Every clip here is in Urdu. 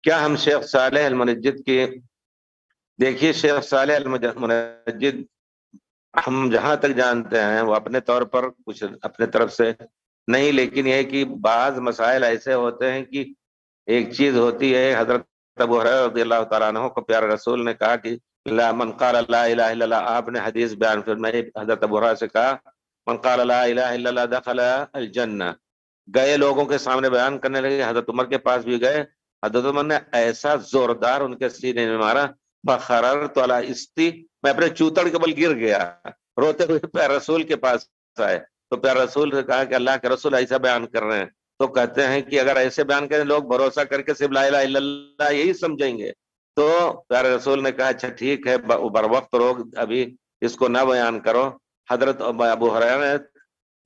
کیا ہم شیخ صالح المنجد کی، دیکھیے شیخ صالح المنجد ہم جہاں تک جانتے ہیں وہ اپنے طور پر کچھ اپنے طرف سے نہیں، لیکن یہ کہ بعض مسائل ایسے ہوتے ہیں کہ ایک چیز ہوتی ہے، حضرت ابو ہریرہ رضی اللہ تعالیٰ عنہ کو پیارے رسول نے کہا کہ لا من قال لا الہ الا اللہ، آپ نے حدیث بیان فرمائی، حضرت ابو ہریرہ سے کہا من قال لا الہ الا اللہ دخل الجنہ، گئے لوگوں کے سامنے بیان کرنے لگے، حضرت عمر کے پاس بھی گئے، حضرت عمر نے ایسا زوردار ان کے سینے میں مارا فخررت علی استی، میں اپنے چوتڑ کے بل گر گیا، روتے ہوئے پیارے رسول کے پاس آئے تو پیارے رسول سے کہا کہ اللہ کے رسول ایسا بیان کر رہے ہیں، تو کہتے ہیں کہ اگر ایسے بیان کریں لوگ بھروسہ کر کے صرف لا الہ الا اللہ یہی سمجھیں گے، تو پیارے رسول نے کہا اچھا ٹھیک ہے بر وقت روک، ابھی اس کو نہ بیان کرو۔ حضرت ابو ہریرہ نے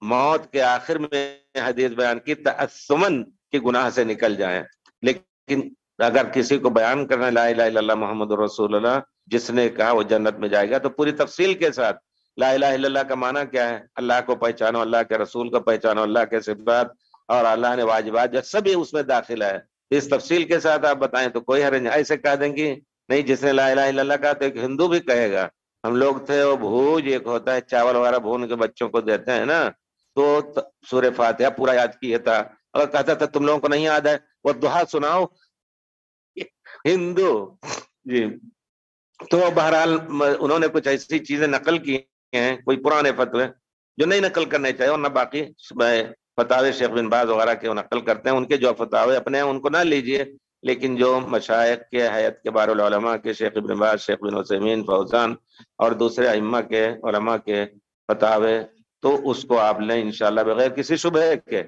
موت کے آخر میں حدیث بیان کی تعصماً کہ گناہ سے نکل جائیں، لیکن اگر کسی کو بیان کرنا لا الہ الا اللہ محمد رسول اللہ، جس نے کہا وہ جنت میں جائے گا، تو پوری تفصیل کے ساتھ لا الہ الا اللہ کا معنی کیا ہے، اللہ کو پہچانو، اللہ کے رسول کو پہچانو، اللہ کے صفات اور اللہ نے واجبات جو سبھی اس میں داخل ہے، اس تفصیل کے ساتھ آپ بتائیں تو کوئی حرج نہیں۔ ایسے کہہ دیں گے نہیں جس نے لا الہ الا اللہ کہا تو ایک ہندو بھی کہے گا، ہم لوگ تھے وہ بھوج ایک ہوتا ہے چاول وغیرہ بھون کے بچوں کو دیتے ہیں نا، تو سورہ فاتحہ پورا یاد کیا تھا، اگر کہتا تھا تم لوگوں کو نہیں یاد ہے وہ دعا سناؤ، ہندو جی۔ تو بہرحال انہوں نے کچھ ایسی چیزیں نقل کی ہیں، کوئی پرانے فتوے جو نہیں نقل کرنے چاہیے، اور نہ باقی فتاوی شیخ بن باز وغیرہ کے وہ نقل کرتے ہیں، ان کے جو فتاوے اپنے ہیں ان کو نہ لیجئے، لیکن جو مشائخ کے حیات کبار العلماء کے شیخ ابن باز، شیخ بن عثیمین، فوزان اور دوسرے ائمہ کے علماء کے فتاوے تو اس کو آپ لیں انشاءاللہ بغیر کسی شبہ کے۔